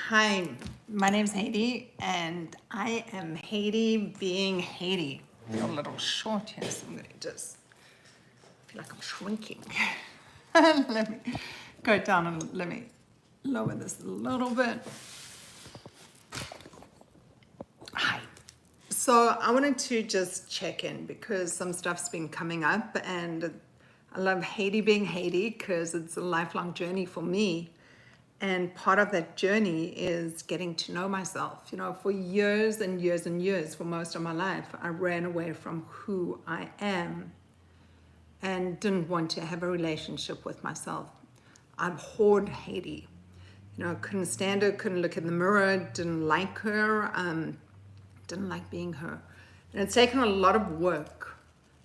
Hi, my name's Haiti, and I am Haiti being Haiti. I feel a little short here, so I'm going to just feel like I'm shrinking. Let me go down and let me lower this a little bit. Hi. So I wanted to just check in because some stuff's been coming up, and I love Haiti being Haiti because it's a lifelong journey for me. And part of that journey is getting to know myself. You know, for years and years and years, for most of my life, I ran away from who I am and didn't want to have a relationship with myself. I abhorred Haiti. You know, couldn't stand her, couldn't look in the mirror, didn't like her, didn't like being her. And it's taken a lot of work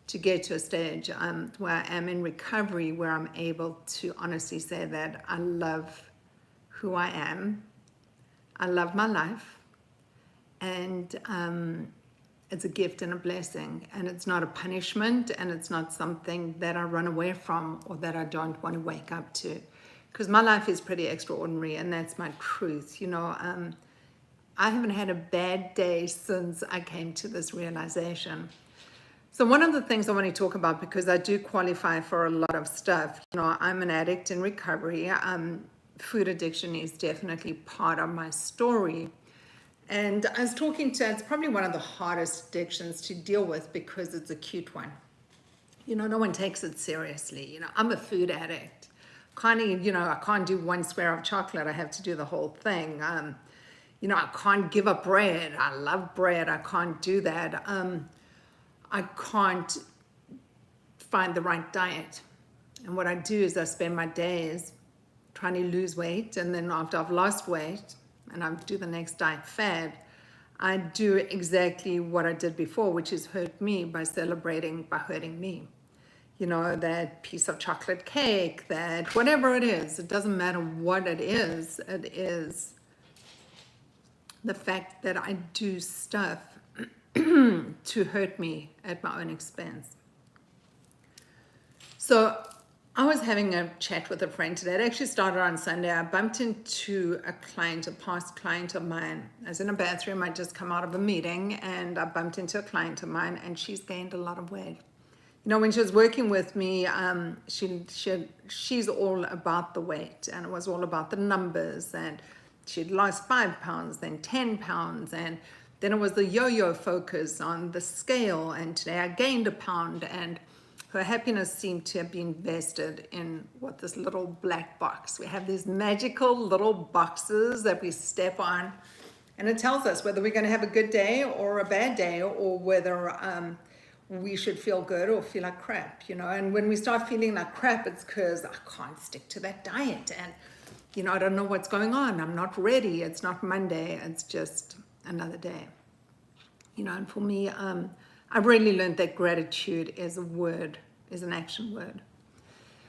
to get to a stage where I am in recovery, where I'm able to honestly say that I love who I am, I love my life, and it's a gift and a blessing, and it's not a punishment, and it's not something that I run away from or that I don't want to wake up to, because my life is pretty extraordinary, and that's my truth. You know, I haven't had a bad day since I came to this realization. So one of the things I want to talk about, because I do qualify for a lot of stuff, you know, I'm an addict in recovery. Food addiction is definitely part of my story. And I was talking to, it's probably one of the hardest addictions to deal with because it's a cute one. You know, no one takes it seriously. You know, I'm a food addict. I can't do one square of chocolate. I have to do the whole thing. You know, I can't give up bread. I love bread. I can't do that. I can't find the right diet. And what I do is I spend my days trying to lose weight, and then after I've lost weight and I do the next diet fad, I do exactly what I did before, which is hurt me by celebrating by hurting me. You know, that piece of chocolate cake, that whatever it is, it doesn't matter what it is the fact that I do stuff to hurt me at my own expense. So I was having a chat with a friend today. It actually started on Sunday. I bumped into a past client of mine. I was in a bathroom. I'd just come out of a meeting, and I bumped into a client of mine, and she's gained a lot of weight. You know, when she was working with me, she's all about the weight, and it was all about the numbers, and she'd lost 5 pounds, then 10 pounds, and then it was the yo-yo focus on the scale, and today I gained a pound, and her happiness seemed to have been vested in this little black box. We have these magical little boxes that we step on, and it tells us whether we're going to have a good day or a bad day, or whether we should feel good or feel like crap, you know. And when we start feeling like crap, it's because I can't stick to that diet, and you know, I don't know what's going on. I'm not ready. It's not Monday. It's just another day, you know. And for me, I've really learned that gratitude is a word, is an action word.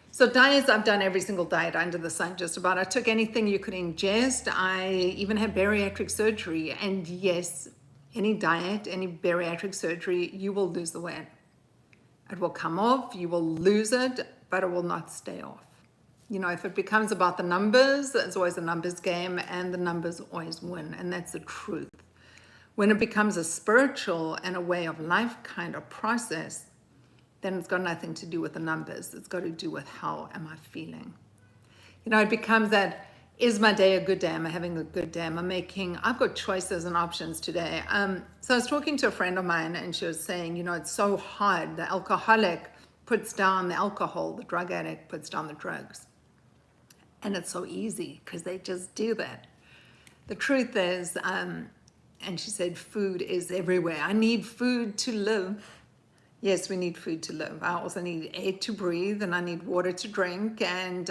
So diets, I've done every single diet under the sun, just about. I took anything you could ingest. I even had bariatric surgery. And yes, any diet, any bariatric surgery, you will lose the weight. It will come off, you will lose it, but it will not stay off. You know, if it becomes about the numbers, it's always a numbers game, and the numbers always win, and that's the truth. When it becomes a spiritual and a way of life kind of process, then it's got nothing to do with the numbers. It's got to do with how am I feeling. You know, it becomes that, is my day a good day? Am I having a good day? I've got choices and options today. So I was talking to a friend of mine, and she was saying, you know, it's so hard. The alcoholic puts down the alcohol, the drug addict puts down the drugs. And it's so easy because they just do that. The truth is, and she said, food is everywhere. I need food to live. Yes, we need food to live. I also need air to breathe, and I need water to drink, and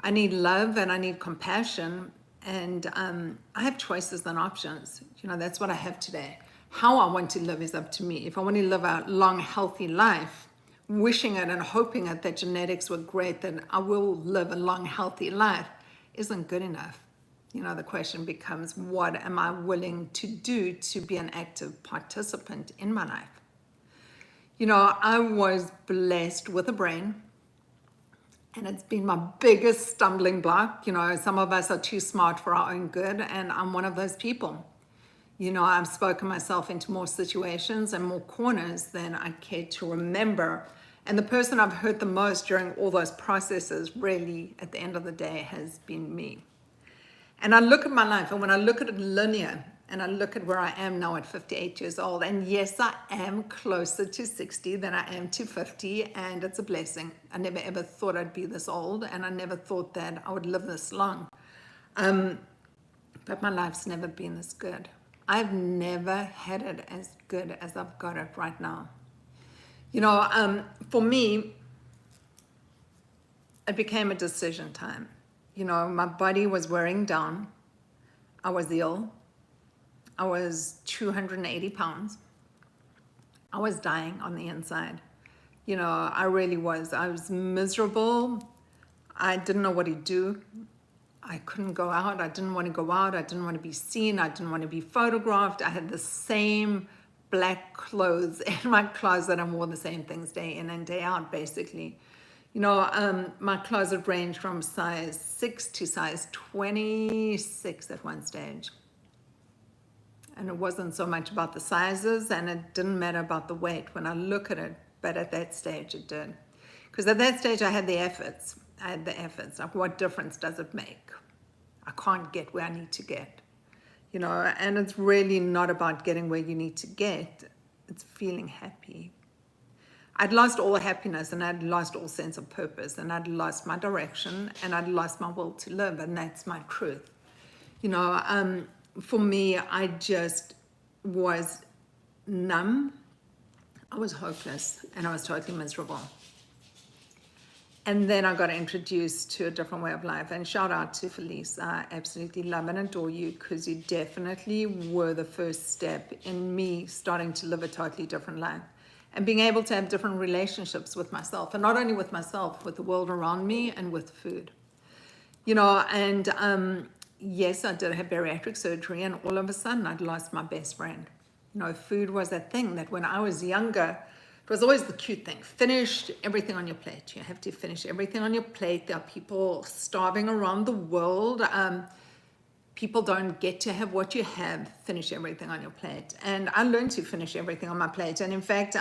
I need love, and I need compassion, and I have choices and options. You know, that's what I have today. How I want to live is up to me. If I want to live a long, healthy life, wishing it and hoping it that genetics were great, then I will live a long, healthy life, isn't good enough. You know, the question becomes, what am I willing to do to be an active participant in my life? You know, I was blessed with a brain. And it's been my biggest stumbling block. You know, some of us are too smart for our own good, and I'm one of those people. You know, I've spoken myself into more situations and more corners than I care to remember. And the person I've hurt the most during all those processes, really, at the end of the day, has been me. And I look at my life, and when I look at it linear, and I look at where I am now at 58 years old, and yes, I am closer to 60 than I am to 50, and it's a blessing. I never ever thought I'd be this old, and I never thought that I would live this long. But my life's never been this good. I've never had it as good as I've got it right now. You know, for me, it became a decision time. You know, my body was wearing down. I was ill. I was 280 pounds. I was dying on the inside. You know, I really was. I was miserable. I didn't know what to do. I couldn't go out. I didn't want to go out. I didn't want to be seen. I didn't want to be photographed. I had the same black clothes in my closet and wore the same things day in and day out, basically. You know, my closet ranged from size 6 to size 26 at one stage. And it wasn't so much about the sizes, and it didn't matter about the weight when I look at it, but at that stage it did. Because at that stage I had the efforts. Like, what difference does it make? I can't get where I need to get. You know, and it's really not about getting where you need to get. It's feeling happy. I'd lost all happiness, and I'd lost all sense of purpose, and I'd lost my direction, and I'd lost my will to live, and that's my truth. You know, for me, I just was numb. I was hopeless, and I was totally miserable. And then I got introduced to a different way of life. And shout out to Felice. I absolutely love and adore you, because you definitely were the first step in me starting to live a totally different life and being able to have different relationships with myself, and not only with myself, with the world around me and with food. You know, and yes, I did have bariatric surgery, and all of a sudden I'd lost my best friend. You know, food was that thing that when I was younger, it was always the cute thing. Finish everything on your plate. You have to finish everything on your plate. There are people starving around the world. People don't get to have what you have. Finish everything on your plate. And I learned to finish everything on my plate. And in fact,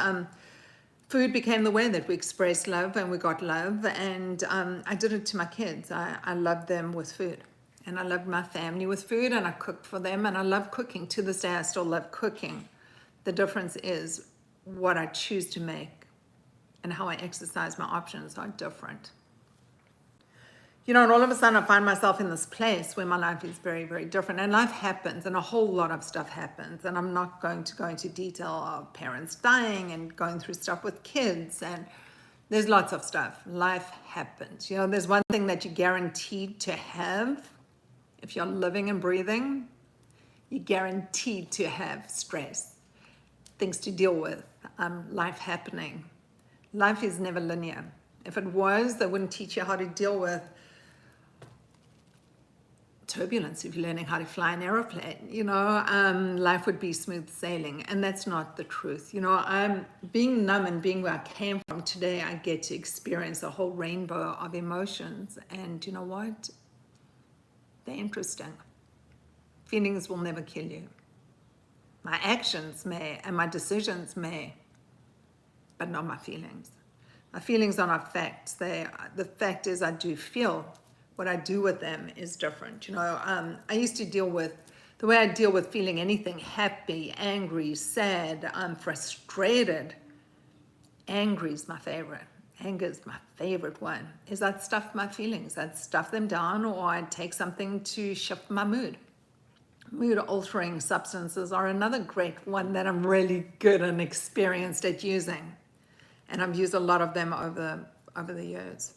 food became the way that we expressed love and we got love. And I did it to my kids. I loved them with food. And I loved my family with food, and I cooked for them. And I love cooking. To this day, I still love cooking. The difference is what I choose to make and how I exercise my options are different. You know, and all of a sudden I find myself in this place where my life is very, very different. And life happens, and a whole lot of stuff happens. And I'm not going to go into detail of parents dying and going through stuff with kids. And there's lots of stuff. Life happens. You know, there's one thing that you're guaranteed to have if you're living and breathing. You're guaranteed to have stress, things to deal with, life happening. Life is never linear. If it was, they wouldn't teach you how to deal with turbulence if you're learning how to fly an aeroplane. You know, life would be smooth sailing, and that's not the truth. You know, I'm being numb and being where I came from today. I get to experience a whole rainbow of emotions, and you know what? They're interesting. Feelings will never kill you. My actions may, and my decisions may, but not my feelings. My feelings are not facts. The fact is I do feel. What I do with them is different. You know, I used to deal with, the way I deal with feeling anything, happy, angry, sad, frustrated. Angry is my favorite. Anger is my favorite one. Is I'd stuff my feelings. I'd stuff them down, or I'd take something to shift my mood. Mood-altering substances are another great one that I'm really good and experienced at using. And I've used a lot of them over the years.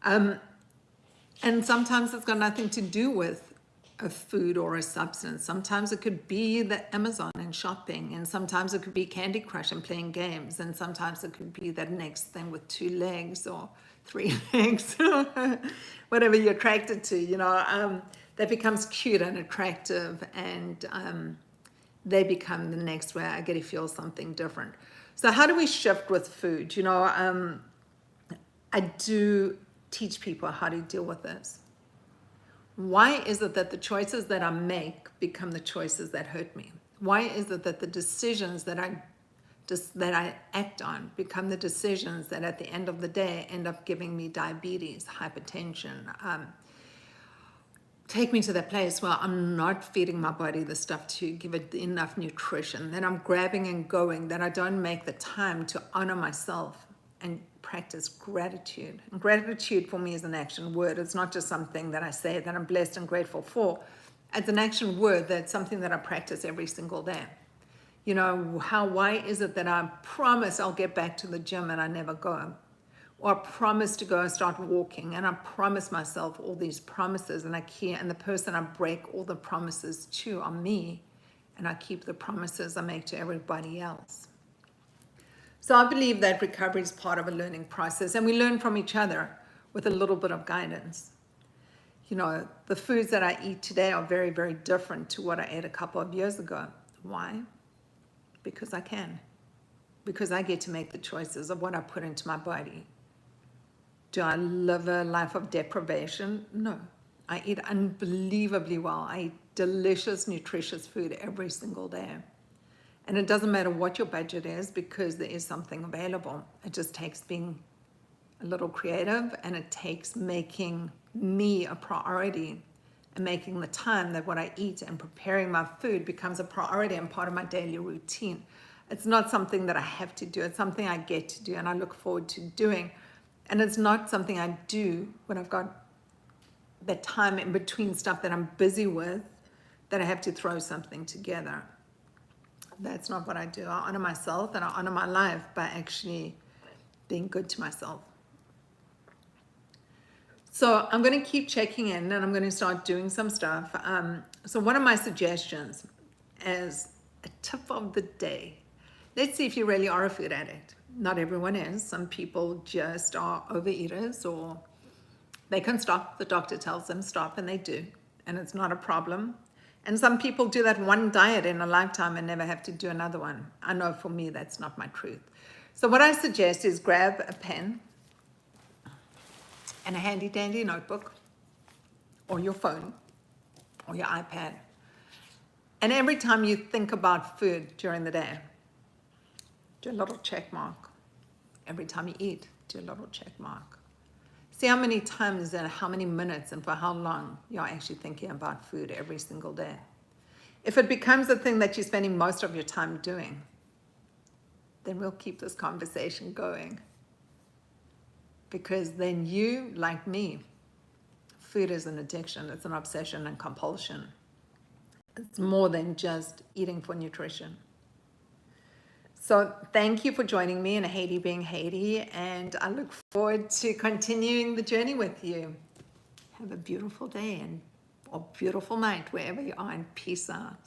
And sometimes it's got nothing to do with a food or a substance. Sometimes it could be the Amazon and shopping, and sometimes it could be Candy Crush and playing games, and sometimes it could be that next thing with 2 legs or 3 legs, whatever you're attracted to, you know. That becomes cute and attractive, and they become the next way I get to feel something different. So how do we shift with food? You know, I do teach people how to deal with this. Why is it that the choices that I make become the choices that hurt me? Why is it that the decisions that I act on become the decisions that at the end of the day end up giving me diabetes, hypertension, take me to that place where I'm not feeding my body the stuff to give it enough nutrition, that I'm grabbing and going, that I don't make the time to honor myself and practice gratitude. And gratitude for me is an action word. It's not just something that I say that I'm blessed and grateful for. It's an action word that's something that I practice every single day. You know, why is it that I promise I'll get back to the gym and I never go? Or I promise to go and start walking, and I promise myself all these promises, and the person I break all the promises to are me, and I keep the promises I make to everybody else. So I believe that recovery is part of a learning process, and we learn from each other with a little bit of guidance. You know, the foods that I eat today are very, very different to what I ate a couple of years ago. Why? Because I can. Because I get to make the choices of what I put into my body. Do I live a life of deprivation? No. I eat unbelievably well. I eat delicious, nutritious food every single day. And it doesn't matter what your budget is, because there is something available. It just takes being a little creative, and it takes making me a priority and making the time that what I eat and preparing my food becomes a priority and part of my daily routine. It's not something that I have to do. It's something I get to do and I look forward to doing. And it's not something I do when I've got the time in between stuff that I'm busy with, that I have to throw something together. That's not what I do. I honor myself and I honor my life by actually being good to myself. So I'm going to keep checking in, and I'm going to start doing some stuff. So one of my suggestions as a tip of the day, let's see if you really are a food addict. Not everyone is. Some people just are overeaters, or they can stop. The doctor tells them stop, and they do, and it's not a problem. And some people do that one diet in a lifetime and never have to do another one. I know for me that's not my truth. So what I suggest is grab a pen and a handy dandy notebook, or your phone, or your iPad. And every time you think about food during the day, do a little check mark. Every time you eat, do a little check mark. See how many times and how many minutes and for how long you're actually thinking about food every single day. If it becomes a thing that you're spending most of your time doing, then we'll keep this conversation going. Because then you, like me, food is an addiction. It's an obsession and compulsion. It's more than just eating for nutrition. So thank you for joining me in Haiti Being Haiti, and I look forward to continuing the journey with you. Have a beautiful day or beautiful night wherever you are, and peace out.